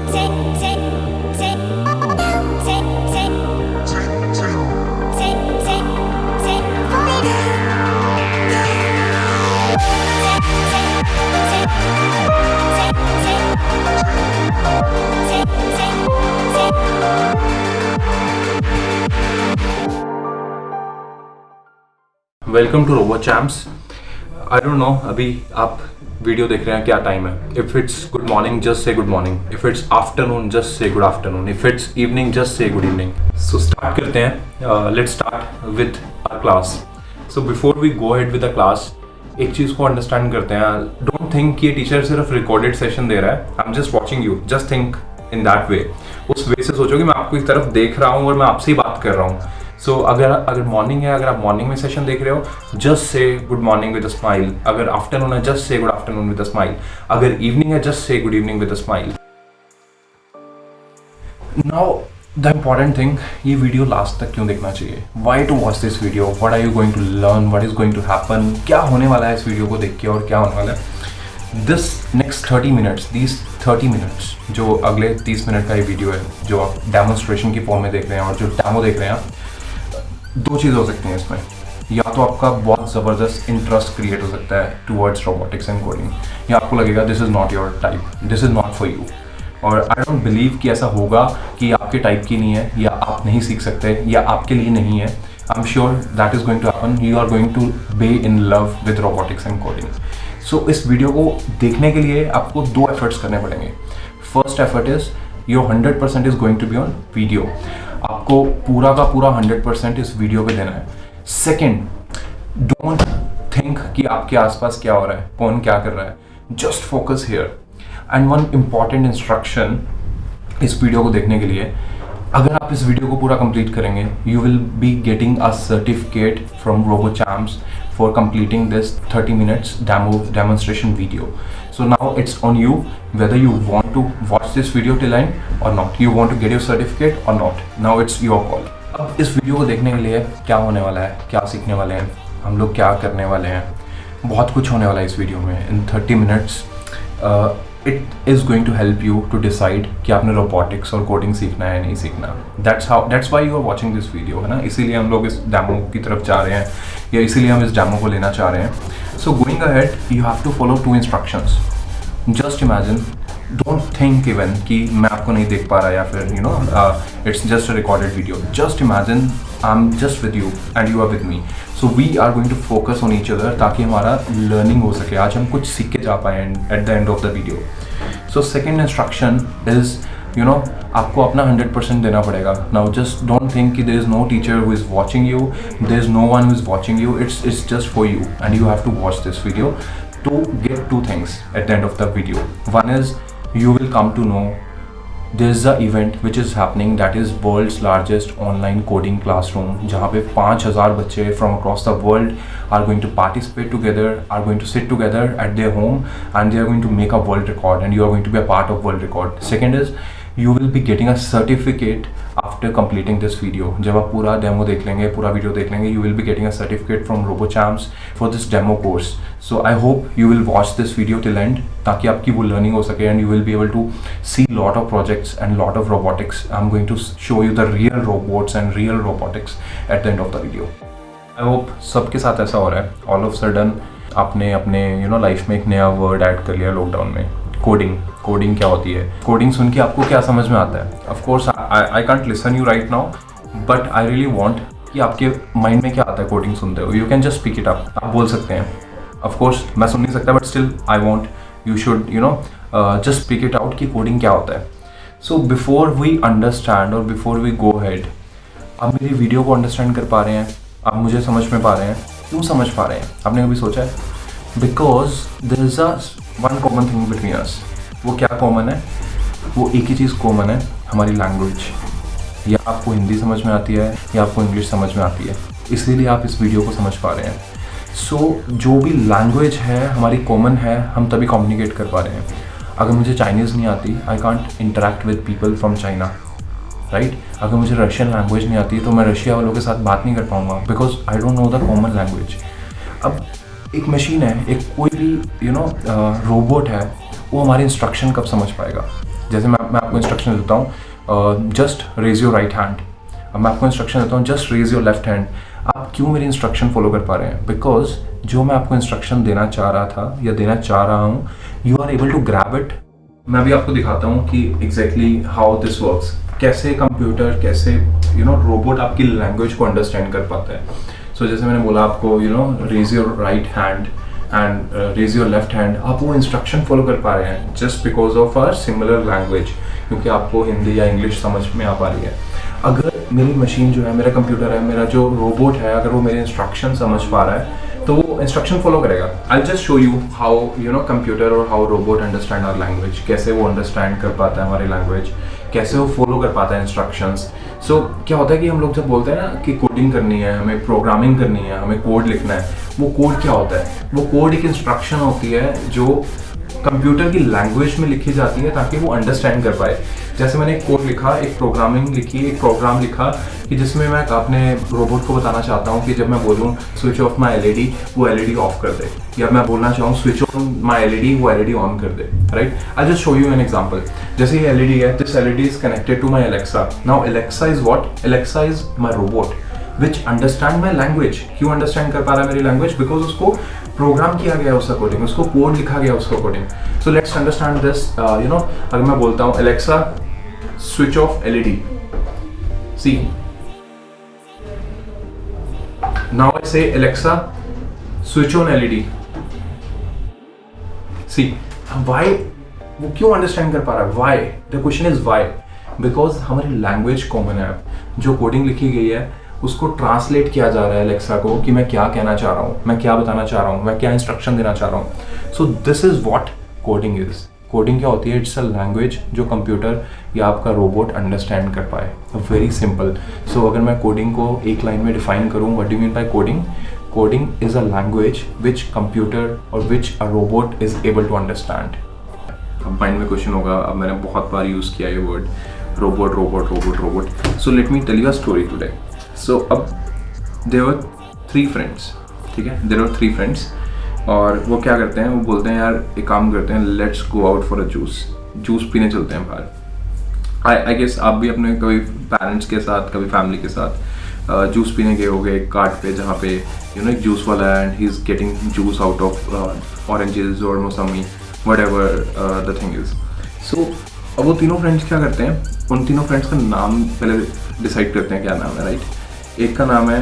Welcome to Robo Champs. I don't know अभी आप video देख रहे हैं क्या टाइम है। If it's good morning just say good morning, if it's afternoon just say good afternoon, if it's evening just say good evening. So start करते हैं। Let's start with our class. So before we go ahead with the class, एक चीज़ को understand करते हैं। Don't think कि ये teacher सिर्फ रिकॉर्डेड सेशन दे रहा है, I am just watching you, just think in that way. उस वे से सोचो कि मैं आपको एक तरफ देख रहा हूँ और मैं आपसे ही बात कर रहा हूँ। सो अगर मॉर्निंग है, अगर आप मॉर्निंग में सेशन देख रहे हो, just say good morning with a smile. अगर आफ्टरनून है, just say good afternoon with a smile. अगर इवनिंग है, just say good evening with a smile. Now the important thing, ये वीडियो लास्ट तक क्यों देखना चाहिए? Why to watch this video? What are you going to learn? What is going to happen? क्या होने वाला है इस वीडियो को देख के और क्या होने वाला है? This next 30 minutes, these 30 minutes, जो अगले 30 मिनट का ये वीडियो है, जो आप डेमोन्स्ट्रेशन की फॉर्म में देख रहे हैं और जो डेमो देख रहे हैं, दो चीज़ हो सकती हैं इसमें। या तो आपका बहुत ज़बरदस्त इंटरेस्ट क्रिएट हो सकता है टुवर्ड्स रोबोटिक्स एंड कोडिंग, या आपको लगेगा this is not your type, this is not for you. और आई डोंट बिलीव कि ऐसा होगा कि आपके टाइप की नहीं है या आप नहीं सीख सकते या आपके लिए नहीं है। I am sure that is going to happen. You are going to be in love with robotics and coding. So इस वीडियो को देखने के लिए आपको दो एफर्ट्स करने पड़ेंगे। First effort is your 100% is going to be on video. आपको पूरा का पूरा 100% इस वीडियो पे देना है। सेकेंड, डोंट थिंक कि आपके आसपास क्या हो रहा है, कौन क्या कर रहा है, just focus here. And one important instruction इस वीडियो को देखने के लिए, अगर आप इस वीडियो को पूरा कंप्लीट करेंगे, you will be getting a certificate from Robo Champs for completing this 30 minutes demonstration video. So now it's on you whether you want to watch this video till end or not. You want to get your certificate or not. Now it's your call. अब इस video को देखने के लिए क्या होने वाला है, क्या सीखने वाले हैं, हम लोग क्या करने वाले हैं, बहुत कुछ होने वाला है इस वीडियो में। In 30 minutes it is going to help you to decide कि आपने रोबोटिक्स और कोडिंग सीखना है या नहीं सीखना। That's why you are watching this video, है ना। इसीलिए हम लोग इस डेमो की तरफ जा रहे हैं, या इसीलिए हम इस डेमो को लेना चाह रहे हैं। So going ahead you have to follow 2 instructions. Just imagine, don't think even कि मैं आपको नहीं देख पा रहा, या फिर you know it's just a recorded video. Just imagine I am just with you and you are with me. So we are going to focus on each other, ताकि हमारा लर्निंग हो सके। आज हम कुछ सीख के जा पाए at the end of the video. So second instruction is, you know, आपको अपना 100% देना पड़ेगा। नाउ जस्ट डोंट थिंक कि there is no teacher who is watching you, there is no one who is watching you. It's just for you and you have to watch this video to get 2 things at the end of the video. One is you will come to know there is a event which is happening that is world's largest online coding classroom, जहाँ पे 5000 बच्चे from across the world are going to participate together, are going to sit together at their home and they are going to make a world record and you are going to be a part of world record. Second is you will be getting a certificate after completing this video. जब आप पूरा demo देख लेंगे, पूरा video देख लेंगे, you will be getting a certificate from RoboChamps for this demo course. So I hope you will watch this video till end, ताकि आपकी वो learning हो सके and you will be able to see lot of projects and lot of robotics. I'm going to show you the real robots and real robotics at the end of the video. I hope सबके साथ ऐसा हो रहा है। All of a sudden आपने अपने life में एक नया वर्ड ऐड कर लिया लॉकडाउन में, कोडिंग क्या होती है। कोडिंग सुन के आपको क्या समझ में आता है? Of course I can't listen you right now, but I really want कि आपके माइंड में क्या आता है कोडिंग सुनते हो। You can just speak it up, आप बोल सकते हैं। ऑफ कोर्स मैं सुन नहीं सकता, but still I want you should just speak it out कि कोडिंग क्या होता है। सो बिफोर वी अंडरस्टैंड और बिफोर वी गो हेड, आप मेरी वीडियो को अंडरस्टैंड कर पा रहे हैं, आप मुझे समझ में पा रहे हैं। क्यों समझ पा रहे हैं? आपने कभी सोचा है? Because there is a one common thing between us. वो क्या कॉमन है? वो एक ही चीज़ कॉमन है, हमारी लैंग्वेज। या आपको हिंदी समझ में आती है या आपको इंग्लिश समझ में आती है, इसीलिए आप इस वीडियो को समझ पा रहे हैं। सो जो भी लैंग्वेज है हमारी कॉमन है, हम तभी कम्युनिकेट कर पा रहे हैं। अगर मुझे चाइनीज़ नहीं आती, I can't interact with people from China, right. अगर मुझे रशियन लैंग्वेज नहीं आती तो मैं रशिया वालों के साथ बात नहीं कर पाऊँगा, because I don't know the common language. अब एक मशीन है, एक कोई भी रोबोट है, वो हमारे इंस्ट्रक्शन कब समझ पाएगा? जैसे मैं आपको इंस्ट्रक्शन देता हूँ just raise your right hand, अब मैं आपको इंस्ट्रक्शन देता हूँ just raise your left hand. आप क्यों मेरी इंस्ट्रक्शन फॉलो कर पा रहे हैं? बिकॉज जो मैं आपको इंस्ट्रक्शन देना चाह रहा था या देना चाह रहा हूँ, you are able to grab it. मैं भी आपको दिखाता हूँ कि एग्जैक्टली हाउ दिस वर्क्स, कैसे कंप्यूटर, कैसे रोबोट आपकी लैंग्वेज को अंडरस्टैंड कर पाता है। सो जैसे मैंने बोला आपको raise your right hand and raise your left hand, आप वो इंस्ट्रक्शन फॉलो कर पा रहे हैं just because of our similar language, क्योंकि आपको हिंदी या इंग्लिश समझ में आ पा रही है। अगर मेरी मशीन जो है, मेरा कंप्यूटर है, मेरा जो रोबोट है, अगर वो मेरे इंस्ट्रक्शन समझ पा रहा है तो वो इंस्ट्रक्शन फॉलो करेगा। I just show you how computer और how robot understand our language, कैसे वो अंडरस्टैंड कर पाता है हमारी लैंग्वेज, कैसे वो फॉलो कर पाता है इंस्ट्रक्शंस। सो क्या होता है कि हम लोग जब बोलते हैं ना कि कोडिंग करनी है, हमें प्रोग्रामिंग करनी है, हमें कोड लिखना है, वो कोड क्या होता है? वो कोड एक इंस्ट्रक्शन होती है जो कंप्यूटर की लैंग्वेज में लिखी जाती है ताकि वो अंडरस्टैंड कर पाए। जैसे मैंने एक कोड लिखा, एक प्रोग्रामिंग लिखी, एक प्रोग्राम लिखा कि जिसमें मैं अपने रोबोट को बताना चाहता हूँ कि जब मैं बोलूँ स्विच ऑफ माई एलईडी, वो एलईडी ऑफ कर दे, या मैं बोलना चाहूँ स्विच ऑन माई एलईडी, वो एलईडी ऑन कर दे, right. I just show you an example. जैसे ये एलईडी है, this LED is connected to my Alexa. Now Alexa is what? Alexa is my robot which understand my language. क्यों understand कर पा रहा है मेरी लैंग्वेज? बिकॉज उसको प्रोग्राम किया गया उस अकॉर्डिंग, उसको कोड लिखा गया उसको according. So let's understand this. अगर मैं बोलता हूँ Alexa switch off LED, see, now I say Alexa switch on LED, see. Why? वो क्यों अंडरस्टैंड कर पा रहा है? Why? The question is why. Because हमारी लैंग्वेज कॉमन है, जो कोडिंग लिखी गई है उसको ट्रांसलेट किया जा रहा है एलेक्सा को कि मैं क्या कहना चाह रहा हूँ, मैं क्या बताना चाह रहा हूँ, मैं क्या इंस्ट्रक्शन देना चाह रहा हूँ। सो this is what coding is. Coding क्या होती है? इट्स अ लैंग्वेज जो कंप्यूटर या आपका रोबोट अंडरस्टैंड कर पाए। Very simple. सो अगर मैं कोडिंग को एक लाइन में डिफाइन करूँ, what do you mean by coding? Coding is a language which computer और which a robot is able to understand. अब माइंड में क्वेश्चन होगा, अब मैंने बहुत बार यूज़ किया ये word robot robot robot robot. So let me tell you a story today. So अब देयर वर 3 फ्रेंड्स, ठीक है, देयर वर 3 फ्रेंड्स, और वो क्या करते हैं, वो बोलते हैं यार एक काम करते हैं, let's go out for a juice पीने चलते हैं बाहर। आई गेस आप भी अपने कभी पेरेंट्स के साथ, कभी फैमिली के साथ जूस पीने गए होंगे एक कार्ट पे, जहाँ पे एक जूस वाला है and he is getting juice out of oranges और मौसमी, whatever the thing is. So अब वो तीनों फ्रेंड्स क्या करते हैं, उन तीनों फ्रेंड्स का नाम पहले डिसाइड करते हैं क्या नाम है, राइट। एक का नाम है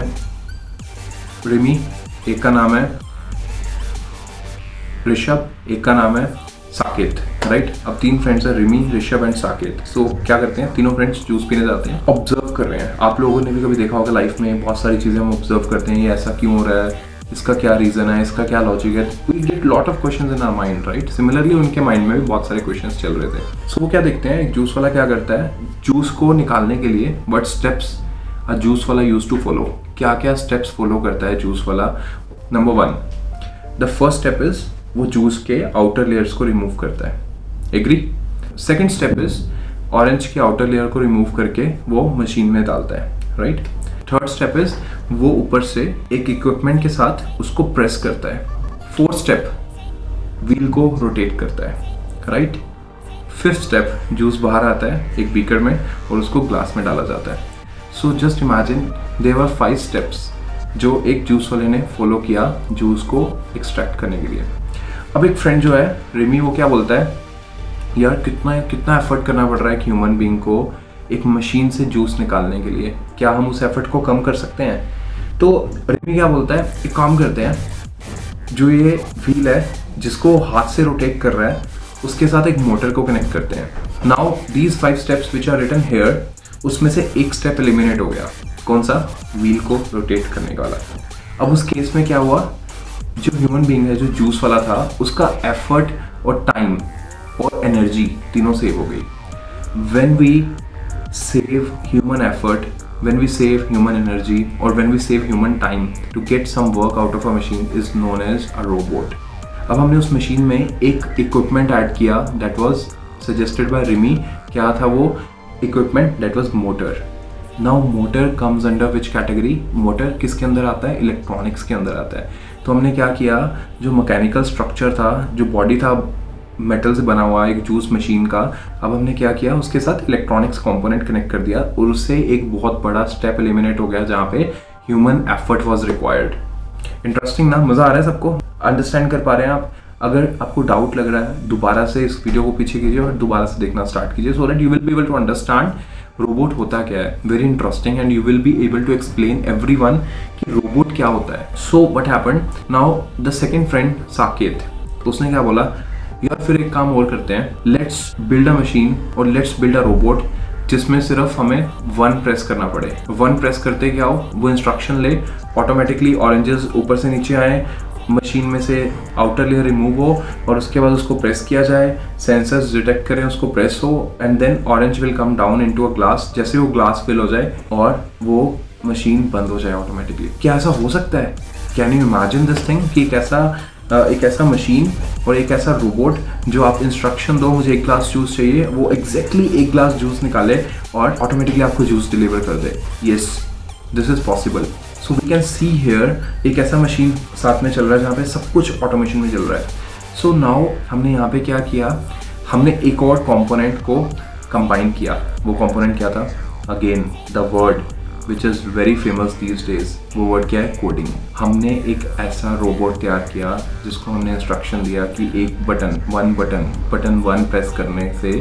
रिमी, एक का नाम है ऋषभ, एक का नाम है साकेत, राइट। अब 3 फ्रेंड्स हैं, रिमी, ऋषभ एंड साकेत। सो क्या करते हैं, तीनों फ्रेंड्स जूस पीने जाते हैं, ऑब्जर्व कर रहे हैं। आप लोगों ने भी कभी देखा होगा लाइफ में, बहुत सारी चीज़ें हम ऑब्जर्व करते हैं, ये ऐसा क्यों हो रहा है, इसका क्या रीज़न है, इसका क्या लॉजिक है। We get lot of questions in our mind, right. Similarly उनके माइंड में भी बहुत सारे क्वेश्चंस चल रहे थे। सो वो क्या देखते हैं, एक जूस वाला क्या करता है, जूस को निकालने के लिए व्हाट स्टेप्स अ जूस वाला यूज टू फॉलो, क्या क्या स्टेप्स फॉलो करता है जूस वाला। Number 1, the first step is वो जूस के आउटर लेयर्स को रिमूव करता है, agree. Second step is orange के आउटर लेयर को रिमूव करके वो मशीन में डालता है, राइट। थर्ड स्टेप इज वो ऊपर से एक इक्विपमेंट के साथ उसको प्रेस करता है। फोर्थ स्टेप व्हील को रोटेट करता है, राइट। फिफ्थ स्टेप जूस बाहर आता है एक बीकर में और उसको ग्लास में डाला जाता है। So just imagine there were 5 steps जो एक जूस वाले ने फॉलो किया जूस को एक्सट्रैक्ट करने के लिए। अब एक फ्रेंड जो है रिमी, वो क्या बोलता है, यार कितना एफर्ट करना पड़ रहा है एक ह्यूमन बीइंग को एक मशीन से जूस निकालने के लिए, क्या हम उस एफर्ट को कम कर सकते हैं? तो रिमी क्या बोलता है, एक काम करते हैं, जो ये व्हील है जिसको हाथ से रोटेट कर रहा है उसके साथ एक मोटर को कनेक्ट करते हैं। Now these 5 steps which are written here, उसमें से एक स्टेप एलिमिनेट हो गया, कौन सा? व्हील को रोटेट करने वाला। अब उस केस में क्या हुआ, जो ह्यूमन बीइंग है, जो जूस वाला था, उसका एफर्ट और टाइम और एनर्जी तीनों सेव हो गई। When we save human effort, when we save human energy or when we save human time to get some work out of a machine is known as a robot. अब हमने उस machine में एक equipment add किया that was suggested by Remy। क्या था वो equipment? that was motor. Now motor comes under which category? Motor किसके अंदर आता है? इलेक्ट्रॉनिक्स के अंदर आता है। तो हमने क्या किया, जो मैकेनिकल स्ट्रक्चर था, जो बॉडी था मेटल से बना हुआ एक जूस मशीन का, अब हमने क्या किया, उसके साथ इलेक्ट्रॉनिक्स कंपोनेंट कनेक्ट कर दिया और उससे एक बहुत बड़ा स्टेप एलिमिनेट हो गया जहाँ पे human effort was required. Interesting ना, मज़ा आ रहा है सबको, अंडरस्टैंड कर पा रहे हैं आप? अगर आपको डाउट लग रहा है दोबारा से इस वीडियो को पीछे कीजिए और दोबारा से देखना स्टार्ट कीजिए, so that you will be able to understand robot होता क्या है। Very interesting and you will be able to explain everyone कि रोबोट क्या होता है। So what happened now, the second friend Saket, उसने क्या बोला, यार फिर एक काम और करते हैं, लेट्स बिल्ड अ मशीन और लेट्स बिल्ड अ रोबोट जिसमें सिर्फ हमें 1 प्रेस करना पड़े। 1 प्रेस करते क्या हो, वो इंस्ट्रक्शन ले, ऑटोमेटिकली ऑरेंजेस ऊपर से नीचे आए, मशीन में से आउटर लेयर रिमूव हो और उसके बाद उसको प्रेस किया जाए, सेंसर्स डिटेक्ट करें, उसको प्रेस हो and then orange will come down into a glass. जैसे वो ग्लास फिल हो जाए और वो मशीन बंद हो जाए ऑटोमेटिकली। क्या ऐसा हो सकता है? Can you imagine this thing कि एक ऐसा मशीन और एक ऐसा रोबोट जो आप इंस्ट्रक्शन दो, मुझे 1 ग्लास जूस चाहिए, वो एग्जैक्टली 1 ग्लास जूस निकाले और ऑटोमेटिकली आपको जूस डिलीवर कर दे। Yes, this is possible. So we can see here एक ऐसा मशीन साथ में चल रहा है जहाँ पे सब कुछ ऑटोमेशन में चल रहा है। सो नाउ हमने यहाँ पे क्या किया, हमने एक और कंपोनेंट को कंबाइन किया। वो कंपोनेंट क्या था? Again the word which is very famous these days, वो वर्ड क्या है? कोडिंग। हमने एक ऐसा रोबोट तैयार किया जिसको हमने इंस्ट्रक्शन दिया कि एक बटन 1 प्रेस करने से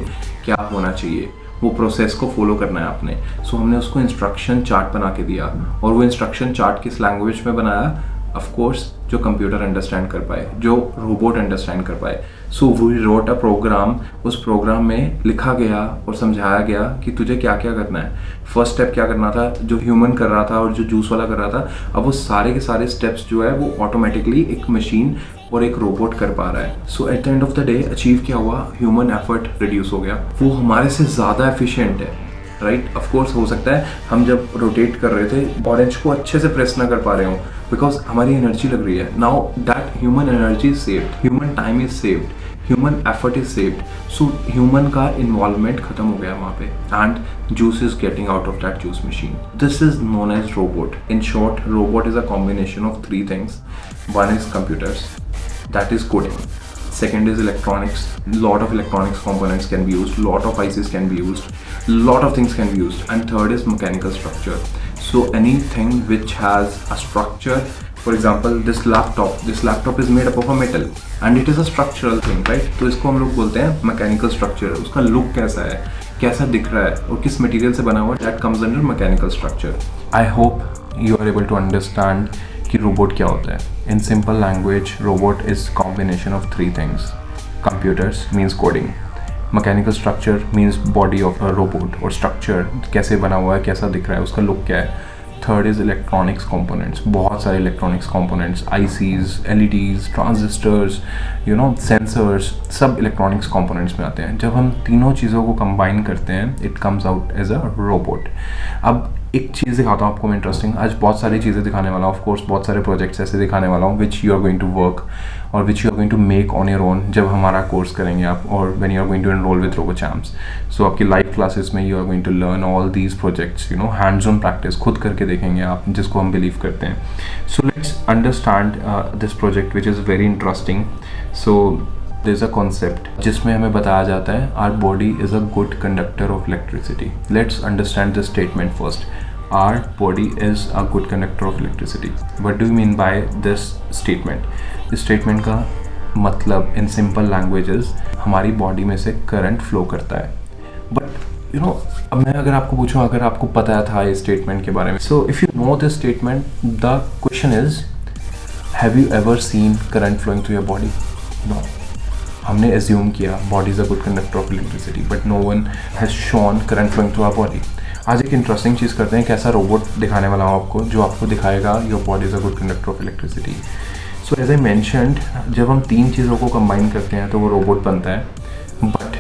क्या होना चाहिए, वो प्रोसेस को फॉलो करना है आपने। सो हमने उसको इंस्ट्रक्शन चार्ट बना के दिया और वो इंस्ट्रक्शन चार्ट किस लैंग्वेज में बनाया? ऑफ कोर्स जो कंप्यूटर अंडरस्टैंड कर पाए, जो रोबोट अंडरस्टैंड कर पाए। So we wrote a program, उस प्रोग्राम में लिखा गया और समझाया गया कि तुझे क्या क्या करना है। फर्स्ट स्टेप क्या करना था, जो ह्यूमन कर रहा था और जो जूस वाला कर रहा था, अब वो सारे के सारे स्टेप्स जो है वो ऑटोमेटिकली एक मशीन और एक रोबोट कर पा रहा है। So at the end of the day achieve क्या हुआ? ह्यूमन एफर्ट रिड्यूस हो गया, वो हमारे से ज़्यादा एफिशिएंट है। राइट, ऑफ कोर्स हो सकता है हम जब रोटेट कर रहे थे ऑरेंज को अच्छे से प्रेस ना कर पा रहे हो बिकॉज हमारी एनर्जी लग रही है। Now that human energy is saved, human time is saved, human effort is saved. So human का इन्वॉल्वमेंट खत्म हो गया वहाँ पे and juice is getting out of that juice machine. This is known as robot. In short, robot is a combination of 3 things. One is computers, that is coding. Second is electronics. Lot of electronics components can be used, lot of ICs can be used, lot of things can be used. And third is mechanical structure. So anything which has a structure, for example this laptop is made up of a metal and it is a structural thing, right? तो इसको हम लोग बोलते हैं mechanical structure. उसका look कैसा है, कैसा दिख रहा है और किस मटेरियल से बना हुआ है, that comes under mechanical structure. I hope you are able to understand कि रोबोट क्या होता है। In simple language, robot is combination of 3 things. Computers means coding, mechanical structure means body of a robot और structure कैसे बना हुआ है, कैसा दिख रहा है, उसका लुक क्या है। थर्ड इज इलेक्ट्रॉनिक्स कंपोनेंट्स, बहुत सारे electronics components, ICs, LEDs, transistors, sensors, सब इलेक्ट्रॉनिक्स कंपोनेंट्स में आते हैं। जब हम तीनों चीज़ों को कंबाइन करते हैं it comes out as a robot. अब एक चीज़ दिखाता हूँ आपको मैं इंटरेस्टिंग, आज बहुत सारी चीज़ें दिखाने वाला हूँ, ऑफ कोर्स बहुत सारे प्रोजेक्ट्स ऐसे दिखाने वाला हूँ which you are going to work और which you are going to make on your own जब हमारा कोर्स करेंगे आप, और when you are going to enrol with Robochamps. So आपकी लाइव क्लासेस में you are going to learn all these projects, hands on practice, खुद करके देखेंगे आप, जिसको हम बिलीव करते हैं। So let's understand this project which is very interesting. So there's a concept जिसमें हमें बताया जाता है our body is a good conductor of electricity. Let's understand this statement first. Our body is a good conductor of electricity. What do you mean by this statement? इस statement का मतलब in simple languages हमारी body में से current flow करता है। But अब मैं अगर आपको पूछूं, अगर आपको पता था इस स्टेटमेंट के बारे में, so if you know this statement, the question is, have you ever seen current flowing through your body? No. हमने एज्यूम किया body is a good conductor of electricity but no one has shown current flowing through our body. आज एक interesting चीज़ करते हैं, कैसा robot दिखाने वाला हूँ आपको जो आपको दिखाएगा your body is a good conductor of electricity. So as I mentioned, जब हम 3 चीज़ों को कंबाइन करते हैं तो वो रोबोट बनता है। But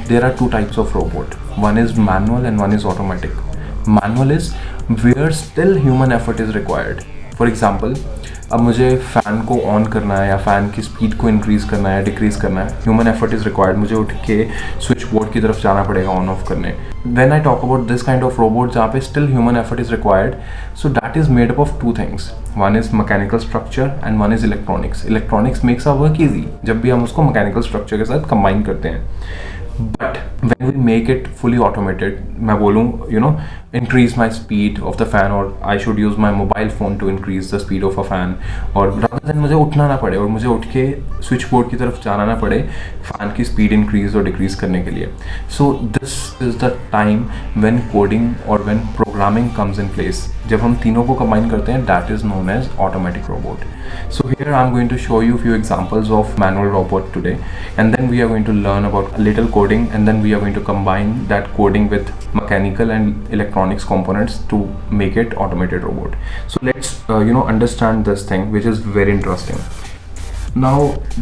there are 2 types of robot, one is manual and one is automatic. Manual is where still human effort is required. For example अब मुझे फ़ैन को ऑन करना है या फ़ैन की स्पीड को इंक्रीज़ करना है, डिक्रीज़ करना है, ह्यूमन एफर्ट इज़ रिक्वायर्ड। मुझे उठ के स्विच बोर्ड की तरफ जाना पड़ेगा ऑन ऑफ करने। When I talk about this kind of robot जहाँ पे still human effort is required, so that is made up of two things. One is mechanical structure and one is electronics. Electronics makes our work easy जब भी हम उसको mechanical structure के साथ combine करते हैं। But when we make it fully automated, मैं बोलूँ increase my speed of the fan, or I should use my mobile phone to increase the speed of a fan, और rather than मुझे उठना ना पड़े और मुझे उठ के स्विच बोर्ड की तरफ जाना ना पड़े फ़ैन की स्पीड इंक्रीज और डिक्रीज करने के लिए। So this is the time when coding और when programming comes in place. जब हम तीनों को कंबाइन करते हैं, that is known as automatic robot. So here I am going to show you few examples of manual robot today, and then we are going to learn about a little coding, and then we are going to combine that coding with mechanical and electronics components to make it automated robot. So let's understand this thing, which is very interesting. Now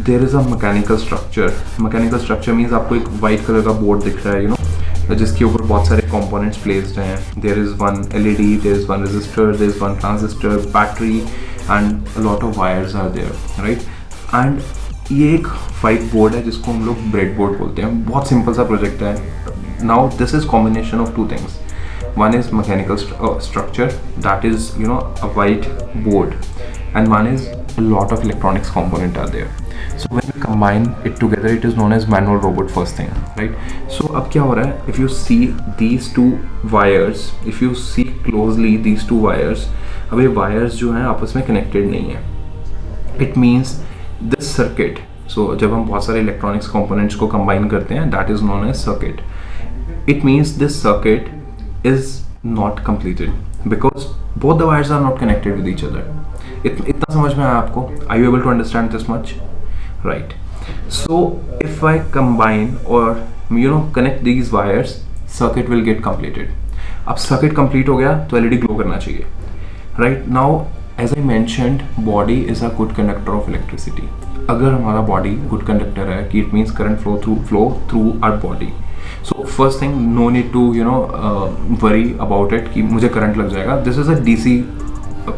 there is a mechanical structure. Mechanical structure means आपको एक white color का board दिख रहा है, जिसके ऊपर बहुत सारे components placed हैं. There is one LED, there is one resistor, there is one transistor, battery, and a lot of wires are there, right? And ये एक white board है जिसको हम लोग breadboard बोलते हैं। बहुत simple सा project है। Now this is combination of two things. One is mechanical structure, that is a white board, and one is a lot of electronics component are there. So when we combine it together, it is known as manual robot first thing, right? So अब क्या हो रहा है? If you see these two wires, if you see closely these two wires, अब ये wires जो हैं आपस में connected नहीं है. It means this circuit. So जब हम बहुत सारे electronics components को combine करते हैं, that is known as circuit. It means this circuit is not completed because both the wires are not connected with each other. इतना समझ में आया आपको? Are you able to understand this much? Right. So if I combine or connect these wires, circuit will get completed. अब circuit complete हो गया तो LED glow करना चाहिए. Right now, as I mentioned, body is a good conductor of electricity. अगर हमारा body good conductor है, कि it means current flow through our body. So first thing, no need to worry about it कि मुझे current लग जाएगा. This is a DC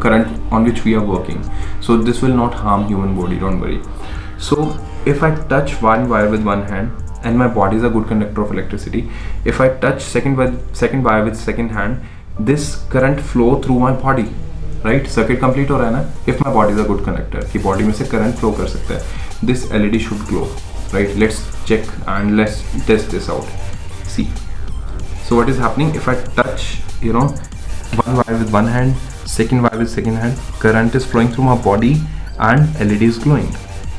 current on which we are working, so this will not harm human body, don't worry. So if I touch one wire with one hand, and my body is a good conductor of electricity, if I touch second wire with second hand, this current flow through my body, right? Circuit complete हो रहा है ना? If my body is a good conductor, कि body में से current flow कर सकता है, this LED should glow, right? Let's check and let's test this out. See, so what is happening if I touch one wire with one hand, second wire with second hand, current is flowing through my body and LED is glowing.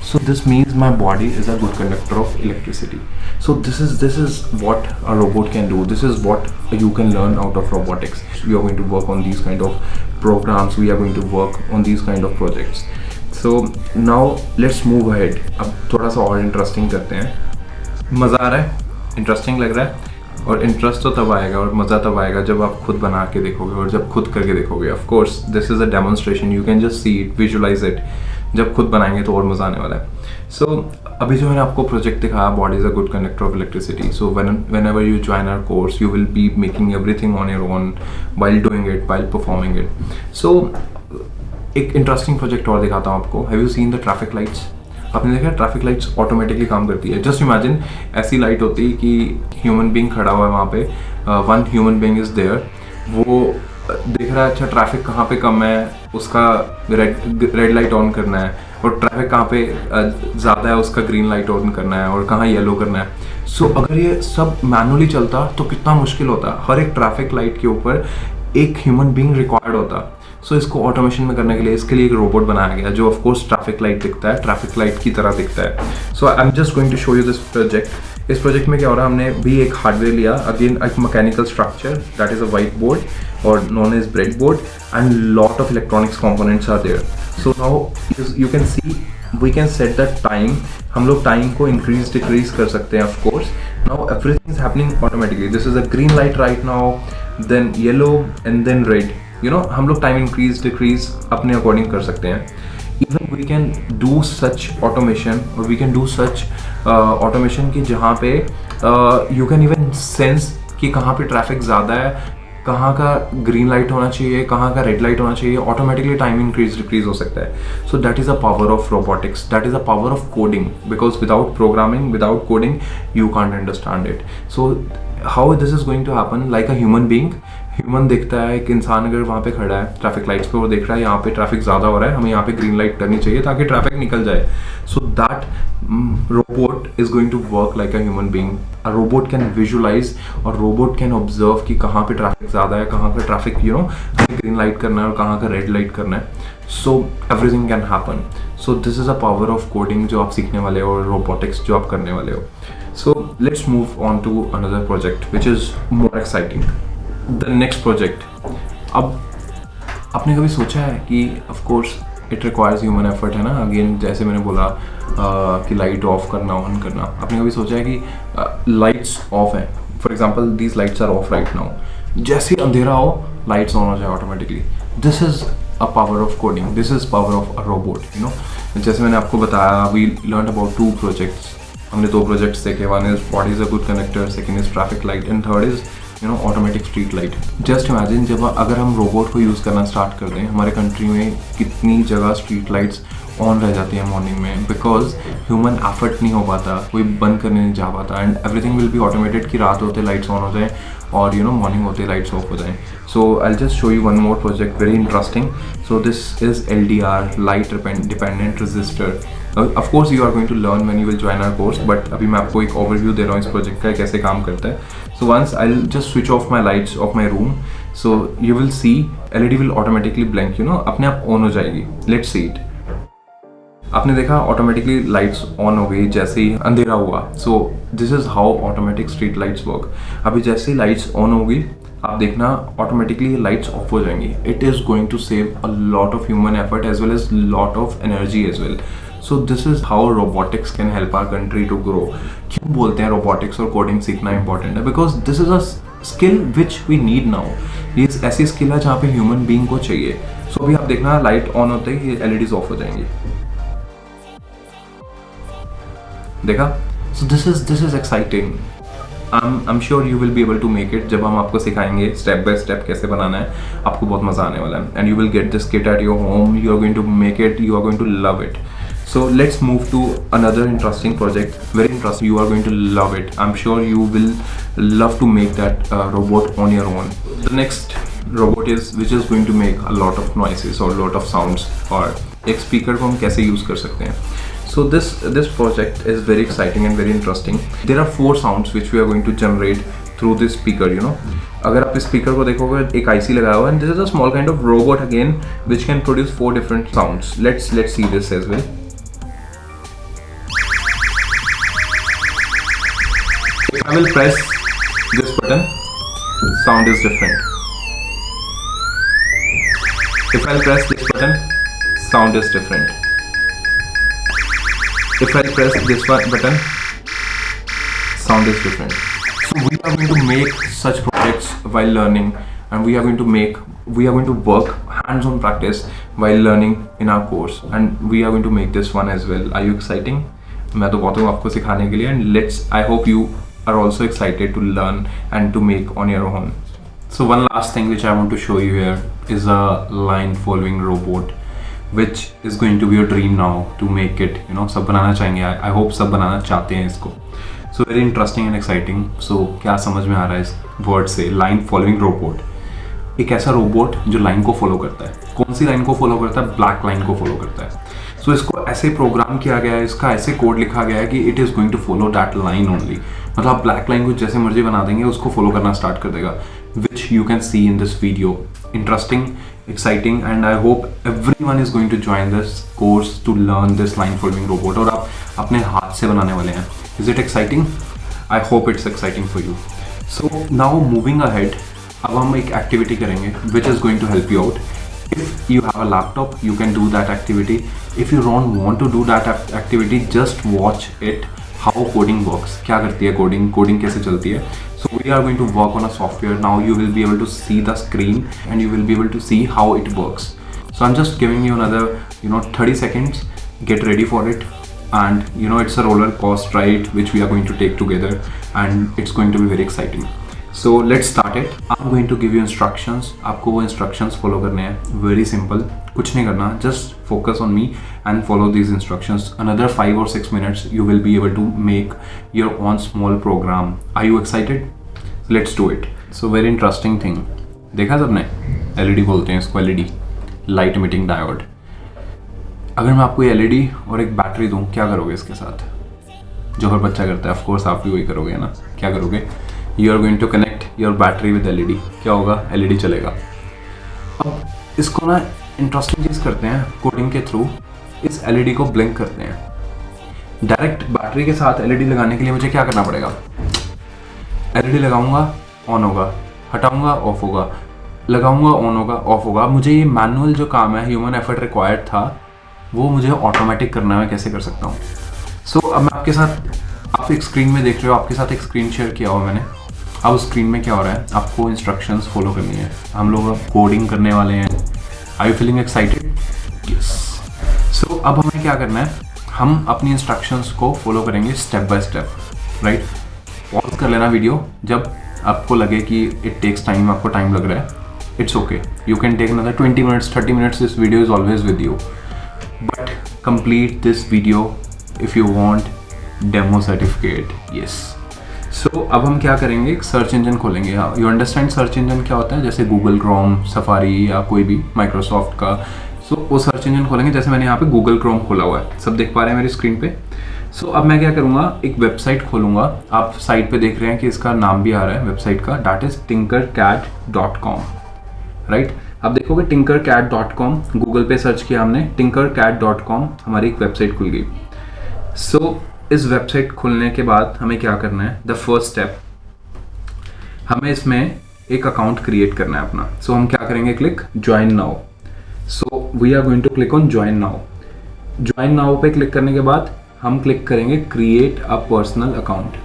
So this means my body is a good conductor of electricity. So this is what a robot can do. This is what you can learn out of robotics. We are going to work on these kind of programs. We are going to work on these kind of projects. So now let's move ahead. अब थोड़ा सा और interesting करते हैं। मज़ा आ रहा है? इंटरेस्टिंग लग रहा है? और इंटरेस्ट तो तब आएगा और मज़ा तब आएगा जब आप खुद बना के देखोगे और जब खुद करके देखोगे। Of course this is a demonstration, you can just see it, visualize it. जब खुद बनाएंगे तो और मज़ा आने वाला है। सो अभी जो मैंने आपको प्रोजेक्ट दिखाया, body is a good conductor of electricity. So whenever you join our course, you will be making everything on your own while doing it, while performing it. So एक इंटरेस्टिंग प्रोजेक्ट और दिखाता हूँ आपको। Have you seen the traffic lights? आपने देखा traffic lights automatically काम करती है। जस्ट इमेजिन ऐसी लाइट होती है कि ह्यूमन बीइंग खड़ा हुआ है वहाँ पे, one human being is there, वो देख रहा है अच्छा ट्रैफिक कहाँ पे कम है, उसका रेड लाइट ऑन करना है, और ट्रैफिक कहाँ पे ज़्यादा है उसका ग्रीन लाइट ऑन करना है, और कहाँ येलो करना है। सो अगर ये सब मैनुअली चलता तो कितना मुश्किल होता। हर एक ट्रैफिक लाइट के ऊपर एक ह्यूमन बीइंग रिक्वायर्ड होता। सो इसको ऑटोमेशन में करने के लिए इसके लिए एक रोबोट बनाया गया जो ऑफ कोर्स ट्रैफिक लाइट दिखता है, ट्रैफिक लाइट की तरह दिखता है। So I am just going to show you this project. इस प्रोजेक्ट में क्या हो रहा है, हमने भी एक हार्डवेयर लिया, अगेन एक mechanical structure that is a white board और known as bread board, and lot of electronics components are there. So now you can see we can set that time. हम लोग टाइम को increase decrease कर सकते हैं of course. Now everything is happening automatically. This is a green light right now, then yellow and then red. हम लोग time increase decrease अपने according कर सकते हैं। Even we can do such automation, और we can do such automation कि जहाँ पे यू कैन इवन सेंस कि कहाँ पे ट्रैफिक ज़्यादा है, कहाँ का ग्रीन लाइट होना चाहिए, कहाँ का रेड लाइट होना चाहिए, ऑटोमेटिकली टाइम इंक्रीज डिक्रीज हो सकता है. So that is a power of robotics, that is a power of coding, because without programming, without coding you can't understand it. So how this is going to happen, like a human being. Human देखता है, एक इंसान अगर वहाँ पे खड़ा है traffic lights पे, वो देख रहा है यहाँ पे ट्रैफिक ज़्यादा हो रहा है, हमें यहाँ पे ग्रीन लाइट करनी चाहिए ताकि ट्रैफिक निकल जाए. So that robot is going to work like a human being. A robot can visualize और robot can observe कि कहाँ पे ट्रैफिक ज़्यादा है, कहाँ का ट्रैफिक ग्रीन लाइट करना है और कहाँ का रेड लाइट करना है. So everything can happen. So this is a power of coding जो आप सीखने वाले हो और रोबोटिक्स जो आप करने वाले हो. So let's move on to another project which is more exciting. The next project. अब आपने कभी सोचा है कि of course it requires human effort, है ना. अगेन जैसे मैंने बोला कि लाइट ऑफ करना, ऑन करना. आपने कभी सोचा है कि लाइट्स ऑफ है, for example these lights are off right now, जैसे अंधेरा हो लाइट्स ऑन हो जाए automatically. This is a power of coding, this is power of a robot. जैसे मैंने आपको बताया, वी लर्न अबाउट 2 प्रोजेक्ट्स. हमने 2 प्रोजेक्ट्स देखे. One is what is a good connector, second is traffic light, and third is automatic street light. Just imagine जब अगर हम robot को यूज़ करना स्टार्ट कर दें, हमारे कंट्री में कितनी जगह स्ट्रीट लाइट्स ऑन रह जाती है मॉर्निंग में, बिकॉज ह्यूमन एफर्ट नहीं हो पाता, कोई बंद करने नहीं जा पाता, and everything will be automated कि रात होते लाइट्स ऑन हो जाए और मॉर्निंग होते लाइट्स ऑफ हो जाए. So I just show you one more project, very interesting. So this is LDR, light dependent resistor. Of course you are going to learn when you will join our course, but अभी मैं आपको एक overview दे रहा हूँ इस project का, कैसे काम करता है. So once I will just switch off my lights of my room, so you will see LED will automatically blank, अपने आप ऑन हो जाएगी. Let's see it. आपने देखा ऑटोमेटिकली लाइट्स ऑन हो गई जैसे ही अंधेरा हुआ. सो this is how automatic street lights work. अभी जैसे ही लाइट्स ऑन होगी, आप देखना ऑटोमेटिकली लाइट्स ऑफ हो जाएंगी. It is going to save a lot of human effort as well as lot of energy as well. So this is how robotics can help our country to grow. क्यों बोलते हैं robotics और coding सीखना important है? Because this is a skill which we need now. ये ऐसी skill है जहाँ पे ह्यूमन बीइंग को चाहिए. सो अभी आप देखना लाइट ऑन होते ही LEDs ऑफ हो जाएंगी. देखा? सो this is exciting. I'm sure you will be able to make it. जब हम आपको सिखाएंगे स्टेप बाय स्टेप कैसे बनाना है, आपको बहुत मज़ा आने वाला है. And you will get this kit at your home. You are going to make it. You are going to love it. So let's move to another interesting project. Very interesting. You are going to love it. I'm sure you will love to make that robot on your own. The next robot which is going to make a lot of noises or lot of sounds. और एक speaker को हम कैसे use कर सकते हैं. So this project is very exciting and very interesting. There are 4 sounds which we are going to generate through this speaker. अगर आप इस स्पीकर को देखोगे, एक IC लगाया हुआ है, and this is a small kind of robot again which can produce 4 different sounds. Let's see this as well. If I will press this button, sound is different. If I press this button, sound is different. If I press this button, sound is different. So we are going to make such projects while learning, and we are going to work hands-on practice while learning in our course, and we are going to make this one as well. Are you exciting? मैं तो बहुत हूँ आपको सिखाने के लिए, and I hope you are also excited to learn and to make on your own. So one last thing which I want to show you here is a line following robot, which is going to be your dream now to make it. सब बनाना चाहेंगे. I hope सब बनाना चाहते हैं इसको. So very interesting and exciting. So क्या समझ में आ रहा है इस वर्ड से, लाइन फॉलोइंग रोबोट. एक ऐसा रोबोट जो लाइन को फॉलो करता है. कौन सी लाइन को फॉलो करता है? ब्लैक लाइन को फॉलो करता है. सो इसको ऐसे प्रोग्राम किया गया है, इसका ऐसे कोड लिखा गया है कि it is going to follow that line only. मतलब आप ब्लैक लाइन को जैसे मर्जी बना देंगे, उसको फॉलो करना स्टार्ट कर देगा, which you can C in this video. Interesting, exciting, and I hope everyone is going to join this course to learn this line following robot. और आप अपने हाथ से बनाने वाले हैं. Is it exciting? I hope it's exciting for you. So now moving ahead, अब हम एक एक्टिविटी करेंगे which is going to help you out. If you have a laptop, you can do that activity. If you don't want to do that activity, just watch it. How coding works, क्या करती है coding कैसे चलती है. So we are going to work on a software. Now you will be able to see the screen and you will be able to see how it works. So I'm just giving you another 30 seconds. Get ready for it, and it's a roller coaster ride which we are going to take together, and it's going to be very exciting. So let's start it. I am going to give you instructions, आपको वो instructions follow करने हैं। Very simple, कुछ नहीं करना, just focus on me and follow these instructions. Another 5 or 6 minutes you will be able to make your own small program. Are you excited? Let's do it. So very interesting thing, देखा सबने? LED बोलते हैं इसको, LED, light emitting diode. अगर मैं आपको LED और एक बैटरी दूं, क्या करोगे इसके साथ? जो हर बच्चा करता है, ऑफ कोर्स आप भी वही करोगे ना। क्या करोगे? You are going to connect your battery with LED। क्या होगा? LED चलेगा। अब इसको ना इंटरेस्टिंग चीज़ करते हैं, कोडिंग के थ्रू इस LED को ब्लिंक करते हैं। डायरेक्ट बैटरी के साथ LED लगाने के लिए मुझे क्या करना पड़ेगा? LED लगाऊंगा, ऑन होगा, हटाऊंगा, ऑफ होगा, लगाऊंगा, ऑन होगा, ऑफ होगा। मुझे ये मैनुअल जो काम है, ह्यूमन एफर्ट रिक्वायर्ड था, वो मुझे ऑटोमेटिक करना है। मैं कैसे कर सकता हूँ? सो अब मैं आपके साथ, आप एक स्क्रीन में देख रहे हो, आपके साथ एक स्क्रीन शेयर किया हुआ मैंने। अब स्क्रीन में क्या हो रहा है? आपको इंस्ट्रक्शंस फॉलो करनी है। हम लोग कोडिंग करने वाले हैं। Are you feeling excited? Yes. So अब हमें क्या करना है? हम अपनी इंस्ट्रक्शंस को फॉलो करेंगे step by step, right? Pause कर लेना वीडियो जब आपको लगे कि इट टेक्स टाइम, आपको टाइम लग रहा है। It's okay, you can take another 20 minutes, 30 minutes. This video is always with you, but complete this video if you want demo certificate. Yes. So अब हम क्या करेंगे? एक सर्च इंजन खोलेंगे। यू अंडरस्टैंड सर्च इंजन क्या होता है? जैसे गूगल क्रोम, सफारी या कोई भी माइक्रोसॉफ्ट का। सो वो सर्च इंजन खोलेंगे। जैसे मैंने यहाँ पे गूगल क्रोम खोला हुआ है, सब देख पा रहे हैं मेरी स्क्रीन पे। सो अब मैं क्या करूँगा? एक वेबसाइट खोलूँगा। आप साइट पे देख रहे हैं कि इसका नाम भी आ रहा है वेबसाइट का, दैट इज tinkercad.com, राइट? अब देखोगे tinkercad.com, गूगल पे सर्च किया हमने, tinkercad.com, हमारी एक वेबसाइट खुल गई। सो इस वेबसाइट खुलने के बाद हमें क्या करना है? द फर्स्ट स्टेप, हमें इसमें एक अकाउंट क्रिएट करना है अपना। सो हम क्या करेंगे? Click join now. So we are going to click on join now. Join now पे क्लिक करने के बाद हम क्लिक करेंगे क्रिएट अ पर्सनल अकाउंट।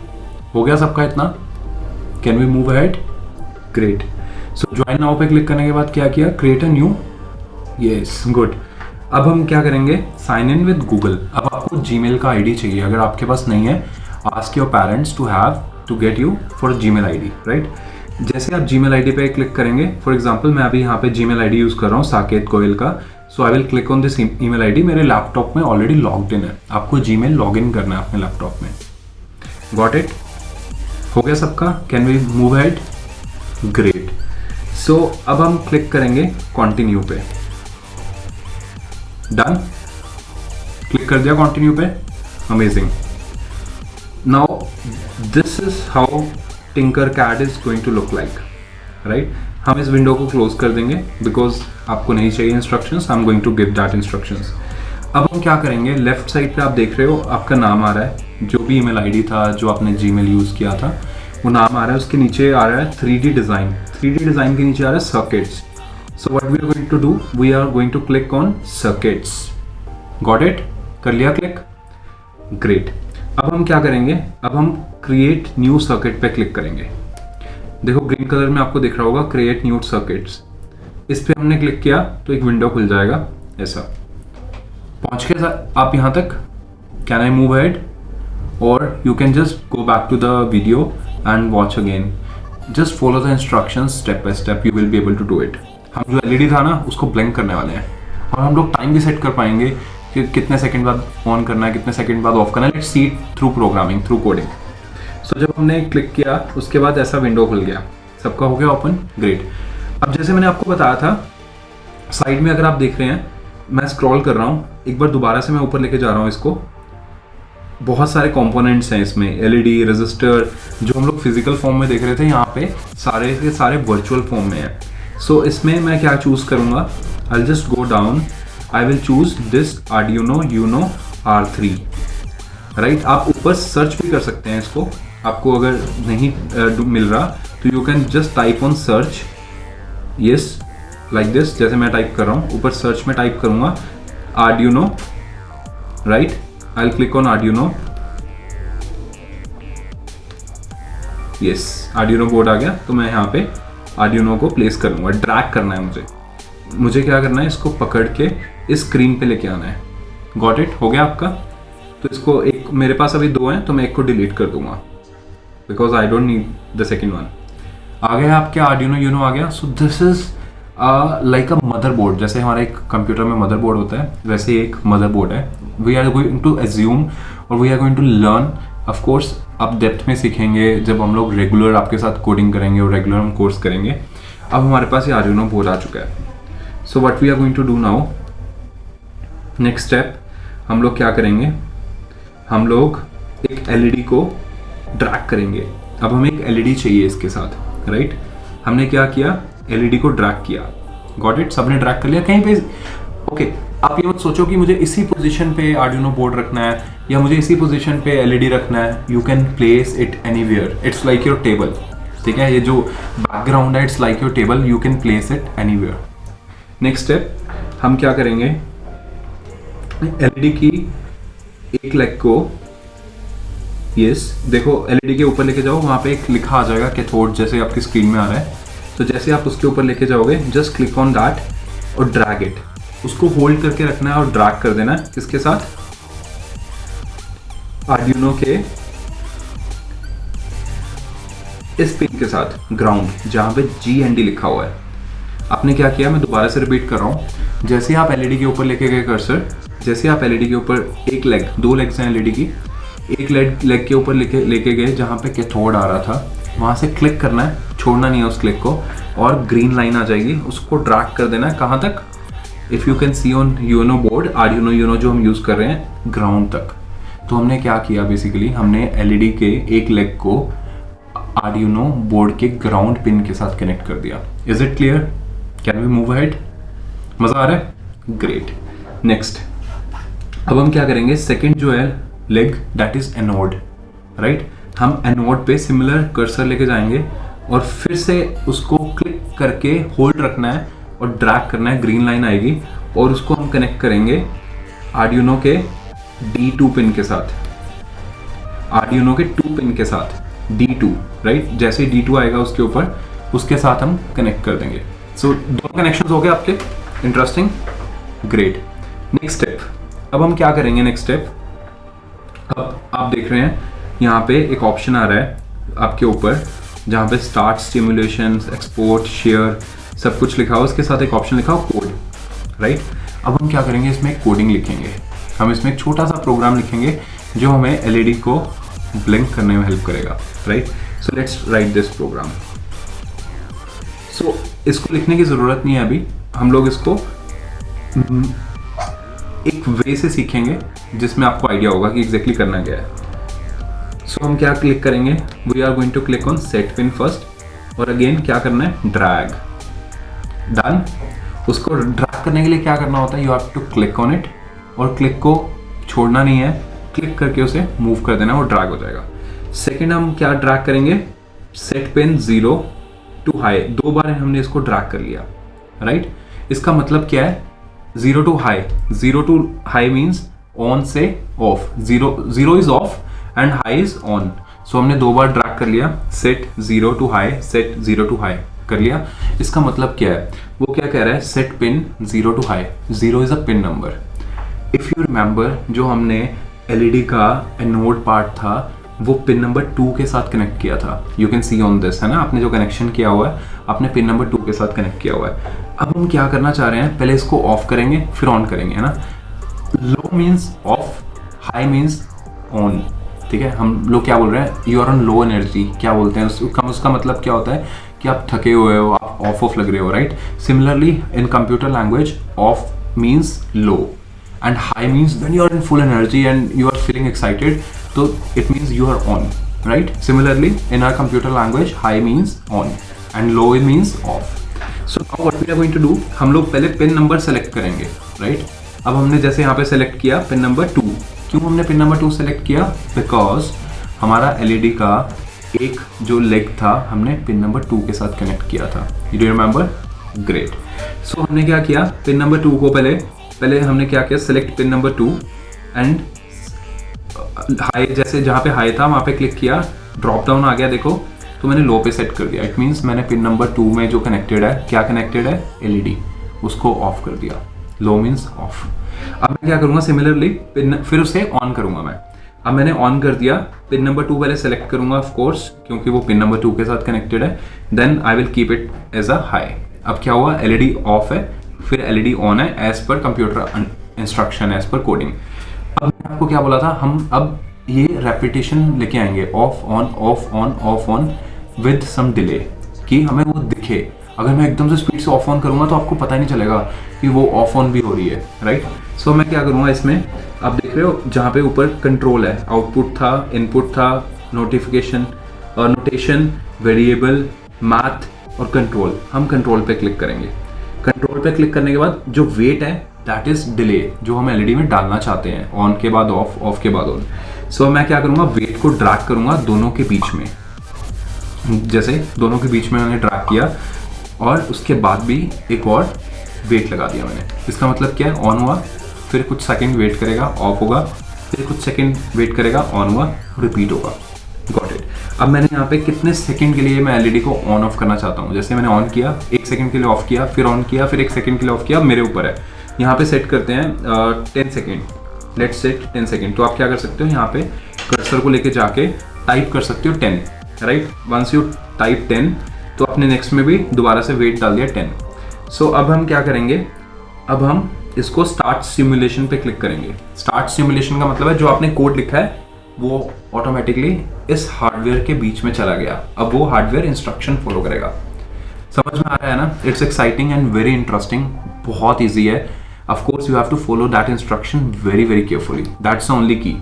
हो गया सबका इतना? Can we move ahead? Great. So join now पे क्लिक करने के बाद क्या किया? Create a new. Yes, good. अब हम क्या करेंगे? Sign in with Google. अब आपको जीमेल का आईडी चाहिए। अगर आपके पास नहीं है, ask your parents to have to get you for Gmail ID, right? जैसे आप जीमेल आईडी पे क्लिक करेंगे, फॉर एग्जांपल मैं अभी यहाँ पे जीमेल आईडी यूज़ कर रहा हूँ, साकेत गोयल का। So I will click on this email ID. मेरे लैपटॉप में ऑलरेडी लॉग्ड इन है। आपको जीमेल लॉग इन करना है अपने लैपटॉप में। Got it? हो गया सबका? Can we move ahead? Great. So अब हम क्लिक करेंगे कंटिन्यू पे। डन? क्लिक कर दिया कंटिन्यू पे। Amazing. Now this is how tinkercad is going to look like, right? हम इस विंडो को क्लोज कर देंगे बिकॉज आपको नहीं चाहिए instructions. I am going to give that instructions. अब हम क्या करेंगे? लेफ्ट साइड पे आप देख रहे हो, आपका नाम आ रहा है, जो भी ईमेल आईडी था, जो आपने जीमेल यूज़ किया था, वो नाम आ रहा है। उसके नीचे आ रहा है 3D डिज़ाइन। 3D डिज़ाइन के नीचे आ रहा है circuits. So what we are going to do? We are going to click on circuits. Got it? कर लिया क्लिक? ग्रेट। अब हम क्या करेंगे? अब हम क्रिएट न्यू सर्किट पे क्लिक करेंगे। देखो ग्रीन कलर में आपको दिख रहा होगा क्रिएट न्यू सर्किट्स। इस पे हमने क्लिक किया तो एक विंडो खुल जाएगा ऐसा। पहुंच गए आप यहाँ तक? Can I move ahead? और you can just go back to the video and watch again. Just follow the instructions step by step, you will be able to do it. हम जो LED था ना, उसको ब्लिंक करने वाले हैं और हम लोग टाइम भी सेट कर पाएंगे कि कितने सेकंड बाद ऑन करना है, कितने सेकंड बाद ऑफ करना है। Let's see through programming, through coding. So जब हमने क्लिक किया, उसके बाद ऐसा विंडो खुल गया। सबका हो गया ओपन? ग्रेट। अब जैसे मैंने आपको बताया था, साइड में अगर आप देख रहे हैं, मैं स्क्रॉल कर रहा हूँ, एक बार दोबारा से मैं ऊपर लेके जा रहा हूँ इसको। बहुत सारे कंपोनेंट्स हैं इसमें, LED, रजिस्टर, जो हम लोग फिजिकल फॉर्म में देख रहे थे, यहाँ पे सारे के सारे वर्चुअल फॉर्म में है। सो इसमें मैं क्या चूज़ करूँगा? आई will just go down, I will choose this Arduino Uno R3, right? आप ऊपर सर्च भी कर सकते हैं इसको। आपको अगर नहीं मिल रहा तो you can just type on search, yes, like this. जैसे मैं टाइप कर रहा हूँ, ऊपर सर्च में टाइप करूँगा Arduino, राइट? I will click on Arduino। Yes, Arduino board आ गया। तो मैं यहाँ पे Arduino को प्लेस करूँगा। ड्रैग करना है मुझे क्या करना है? इसको पकड़ के इस स्क्रीन पे लेके आना है। Got it? हो गया आपका? तो इसको एक, मेरे पास अभी 2 हैं तो मैं एक को डिलीट कर दूंगा because I don't need the second one. आ गया आपके आर्डिनो यूनो आ गया. So this is like a motherboard. जैसे हमारा एक कंप्यूटर में मदरबोर्ड होता है वैसे ही एक मदरबोर्ड है. We are going to assume और we are going to learn. Of course आप डेप्थ में सीखेंगे जब हम लोग रेगुलर आपके साथ कोडिंग करेंगे और रेगुलर हम कोर्स करेंगे. अब हमारे पास ये आर्डिनो बोर्ड आ चुका है. So what we are going to do now, next step हम लोग क्या करेंगे, हम लोग एक एलईडी को ड्रैग करेंगे. अब हमें एक एलईडी चाहिए इसके साथ, राइट. हमने क्या किया, एलईडी को ड्रैग किया. गॉट इट, सबने ड्रैग कर लिया कहीं पे. ओके, आप ये मत सोचो कि मुझे इसी पोजीशन पे आर्डिनो बोर्ड रखना है या मुझे इसी पोजीशन पे एलईडी रखना है. You can place it anywhere. It's like your table. ठीक है, ये जो बैकग्राउंड है it's like your table. You can place it anywhere. Next step हम क्या करेंगे, एलईडी की एक लेग को, यस देखो एलईडी के ऊपर लेके जाओ. वहाँ पे एक लिखा आ जाएगा कैथोड, जैसे आपकी स्क्रीन में आ रहा है. तो जैसे आप उसके ऊपर लेके जाओगे, जस्ट क्लिक ऑन दैट और ड्रैग इट. उसको होल्ड करके रखना है और ड्रैग कर देना है. किसके साथ, आर्डिनो के इस पिन के साथ, ग्राउंड जहां पे GND लिखा हुआ है. आपने क्या किया, मैं दोबारा से रिपीट कर रहा हूं. जैसे आप एलईडी के ऊपर लेके गए कर्सर, जैसे आप एलईडी के ऊपर एक लेग, 2 लेग्स हैं एलईडी की, एक लेग के ऊपर लेके गए जहां पे कैथोड आ रहा था, वहां से क्लिक करना है, छोड़ना नहीं है उस क्लिक को, और ग्रीन लाइन आ जाएगी. उसको ड्रैग कर देना है कहाँ तक, if you can see on Uno board, Arduino Uno जो हम यूज़ कर रहे हैं, ग्राउंड तक. तो हमने क्या किया, बेसिकली हमने एलईडी के एक लेग को आर्डिनो बोर्ड के ग्राउंड पिन के साथ कनेक्ट कर दिया. Is it clear, can we move ahead, मज़ा आ रहा है, ग्रेट. नेक्स्ट अब हम क्या करेंगे, सेकेंड जो है leg that is anode, right. हम एनोड पे सिमिलर कर्सर लेके जाएंगे और फिर से उसको क्लिक करके होल्ड रखना है और ड्रैग करना है. ग्रीन लाइन आएगी और उसको हम कनेक्ट करेंगे आर्डिनो के D2 पिन के साथ, आर्डिनो के 2 पिन के साथ, D2, राइट. जैसे D2 आएगा उसके ऊपर, उसके साथ हम कनेक्ट कर देंगे. सो दोनों कनेक्शंस हो गए आपके, इंटरेस्टिंग, ग्रेट. नेक्स्ट स्टेप, अब हम क्या करेंगे, नेक्स्ट स्टेप, अब आप देख रहे हैं यहाँ पे एक ऑप्शन आ रहा है आपके ऊपर जहाँ पे स्टार्ट स्टिमुलेशन, एक्सपोर्ट, शेयर सब कुछ लिखा हो. उसके साथ एक ऑप्शन लिखा हो कोड, राइट. अब हम क्या करेंगे, इसमें एक कोडिंग लिखेंगे. हम इसमें एक छोटा सा प्रोग्राम लिखेंगे जो हमें एलईडी को ब्लिंक करने में हेल्प करेगा, right. So let's write this program. सो इसको लिखने की ज़रूरत नहीं है अभी, हम लोग इसको एक वे से सीखेंगे जिसमें आपको आइडिया होगा कि एग्जैक्टली करना क्या है. सो हम क्या क्लिक करेंगे, we are going to click on set pin first, और अगेन क्या करना है, ड्रैग, डन. उसको ड्रैग करने के लिए क्या करना होता है, you have to click on it, और क्लिक को छोड़ना नहीं है, क्लिक करके उसे मूव कर देना, वो ड्रैग हो जाएगा. सेकेंड हम क्या ड्रैग करेंगे, सेट पिन 0 to हाई. 2 बार हमने इसको ड्रैग कर लिया, राइट. इसका मतलब क्या है, 0 to high. 0 to high means on से off, 0 is off and high is on. So हमने 2 बार ड्रैग कर लिया, set 0 to high, set 0 to high कर लिया. इसका मतलब क्या है, वो क्या कह रहा है, set pin 0 to high. 0 is a pin number. If you remember, जो हमने एलईडी का एनोड पार्ट था वो पिन नंबर 2 के साथ कनेक्ट किया था. You can see on this, है ना, आपने जो कनेक्शन किया हुआ है आपने पिन नंबर 2 के साथ कनेक्ट किया हुआ है. अब हम क्या करना चाह रहे हैं, पहले इसको ऑफ करेंगे फिर ऑन करेंगे, है ना. Low means off, high means on. ठीक है, हम लोग क्या बोल रहे हैं, you are on low energy, क्या बोलते हैं उसका मतलब क्या होता है कि आप थके हुए हो, आप ऑफ लग रहे हो, right. Similarly in computer language of means low and high means when you are in full energy and you are feeling excited, so it means you are on, right. Similarly in our computer language, high means on and low means off. So now what we are going to do, हम लोग पहले pin number select करेंगे, right. अब हमने जैसे यहाँ पे select किया पिन नंबर 2. क्यों हमने पिन नंबर 2 सेलेक्ट किया, बिकॉज हमारा एलईडी का एक जो लेग था हमने पिन नंबर 2 के साथ कनेक्ट किया था. You do remember, great. So हमने क्या किया, पिन नंबर 2 को पहले हमने क्या किया, select pin number 2 and high, जैसे जहाँ पे हाई था वहाँ पे क्लिक किया, ड्रॉप डाउन आ गया देखो, तो मैंने लो पे सेट कर दिया. इट मीन्स मैंने पिन नंबर 2 में जो कनेक्टेड है, क्या कनेक्टेड है, एलईडी, उसको ऑफ कर दिया. लो मीन्स ऑफ. अब मैं क्या करूँगा, सिमिलरली फिर उसे ऑन करूँगा मैं. अब मैंने ऑन कर दिया, पिन नंबर 2 पहले सेलेक्ट करूंगा ऑफ कोर्स क्योंकि वो पिन नंबर 2 के साथ कनेक्टेड है, then I will keep it as a high. अब क्या हुआ, एलईडी ऑफ है, फिर एलईडी ऑन है as per computer instruction, as per coding. अब मैं आपको क्या बोला था, हम अब ये रेपिटेशन लेके आएंगे, off on off on off on with some delay, कि हमें वो दिखे। अगर मैं एकदम से स्पीड से ऑफ ऑन करूंगा तो आपको पता ही नहीं चलेगा कि वो ऑफ ऑन भी हो रही है, राइट। सो मैं क्या करूंगा इसमें, आप देख रहे हो जहाँ पे ऊपर कंट्रोल है, आउटपुट था, इनपुट था, नोटिफिकेशन और नोटेशन, वेरिएबल, मैथ और कंट्रोल। हम कंट्रोल पे क्लिक करेंगे। कंट्रोल पे क्लिक करने के बाद जो वेट है दैट इज डिले, जो हम एलईडी में डालना चाहते हैं, ऑन के बाद ऑफ, ऑफ के बाद ऑन। सो मैं क्या करूंगा, वेट को ड्रैग करूंगा दोनों के बीच में, जैसे दोनों के बीच में मैंने ड्रैग किया और उसके बाद भी एक और वेट लगा दिया मैंने। इसका मतलब क्या है, ऑन हुआ, फिर कुछ सेकंड वेट करेगा, ऑफ होगा, फिर कुछ सेकंड वेट करेगा, ऑन हुआ, रिपीट होगा। Got it. अब मैंने यहाँ पे कितने सेकंड के लिए मैं एलईडी को ऑन ऑफ करना चाहता हूँ। जैसे मैंने ऑन किया, 1 सेकंड के लिए ऑफ किया, फिर ऑन किया, फिर 1 सेकंड के लिए ऑफ किया, मेरे ऊपर है। यहाँ पे सेट करते हैं 10 सेकंड, लेट्स सेट 10 सेकंड। तो आप क्या कर सकते हो, यहाँ पे कर्सर को लेके जाके टाइप कर सकते हो 10, राइट। वंस यू टाइप 10 तो अपने नेक्स्ट में भी दोबारा से वेट डाल दिया 10। सो अब हम क्या करेंगे, अब हम इसको स्टार्ट सिमुलेशन पे क्लिक करेंगे। स्टार्ट सिमुलेशन का मतलब है जो आपने कोड लिखा है वो ऑटोमेटिकली इस हार्डवेयर के बीच में चला गया। अब वो हार्डवेयर इंस्ट्रक्शन फॉलो करेगा। समझ में आ रहा है ना? It's exciting and very interesting, बहुत ईजी है। Of course you have to follow that instruction very very carefully, that's the only key.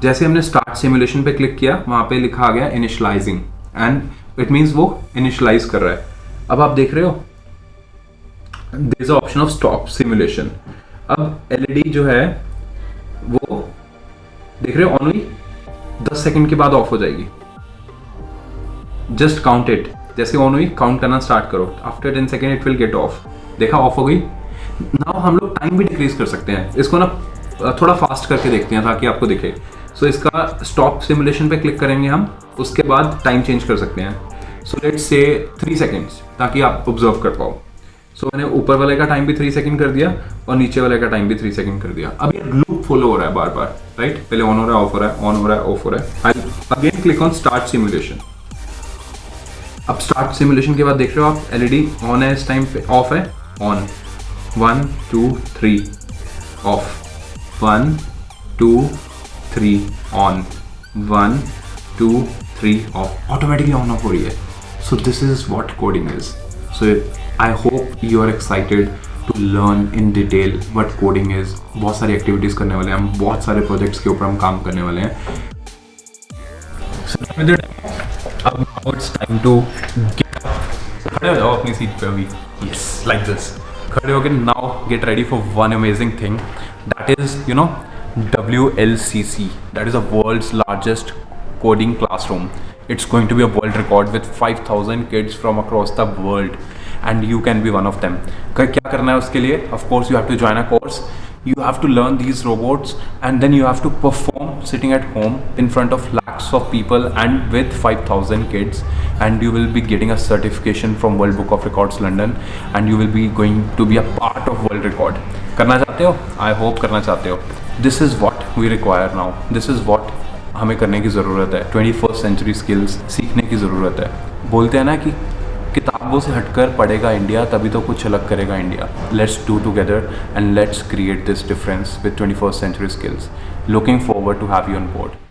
जैसे हमने स्टार्ट सिमुलेशन पे क्लिक किया, वहां पे लिखा आ गया इनिशियलाइजिंग, एंड इट मीन्स वो इनिशियलाइज कर रहा है। अब आप देख रहे हो there is option of stop simulation. अब एलईडी जो है वो देख रहे हो ऑन हुई, 10 सेकंड के बाद ऑफ हो जाएगी। जस्ट काउंट इट, जैसे ऑन हुई काउंट करना स्टार्ट करो, after 10 second it will get of. देखा, ऑफ हो गई। नाउ हम लोग टाइम भी डिक्रीज कर सकते हैं। इसको ना थोड़ा फास्ट करके देखते हैं ताकि आपको दिखे। सो इसका स्टॉप सिमुलेशन पे क्लिक करेंगे हम, उसके बाद टाइम चेंज कर सकते हैं। सो लेट्स से 3 सेकेंड्स, ताकि आप ऑब्जर्व कर पाओ। सो मैंने ऊपर वाले का टाइम भी 3 सेकंड कर दिया और नीचे वाले का टाइम भी 3 सेकंड कर दिया। अब ये लूप फॉलो हो रहा है बार बार, राइट। पहले ऑन हो रहा है, ऑफ हो रहा है, ऑन हो रहा है, ऑफ हो रहा है। I again click on start simulation. अब स्टार्ट सिमुलेशन के बाद देख रहे हो आप एलईडी ऑन है, इस टाइम पे ऑफ है, on 1 2 3 of, 1 2 3 on, 1 2 3 of, automatically on off हो रही है। सो this is what coding is. So I hope you are excited to learn in detail what coding is. बहुत सारी एक्टिविटीज करने वाले हैं हम, बहुत सारे प्रोजेक्ट्स के ऊपर हम काम करने वाले हैं। अब now it's time to get up. खड़े हो जाओ अपनी सीट पे अभी, yes like this। खड़े हो गए, now get ready for one amazing thing, that is you know WLCC, that is the world's largest coding classroom. It's going to be a world record with 5,000 kids from across the world. And you can be one of them. क्या करना है उसके लिए? Of course you have to join a course. You have to learn these robots and then you have to perform sitting at home in front of lakhs of people and with 5,000 kids, and you will be getting a certification from World Book of Records London, and you will be going to be a part of world record. करना चाहते हो? I hope करना चाहते हो। This is what we require now. This is what हमें करने की ज़रूरत है। 21st century skills सीखने की ज़रूरत है। बोलते हैं ना कि किताबों से हटकर पढ़ेगा इंडिया तभी तो कुछ अलग करेगा India. Let's do together and let's create this difference with 21st century skills. Looking forward to have you on board.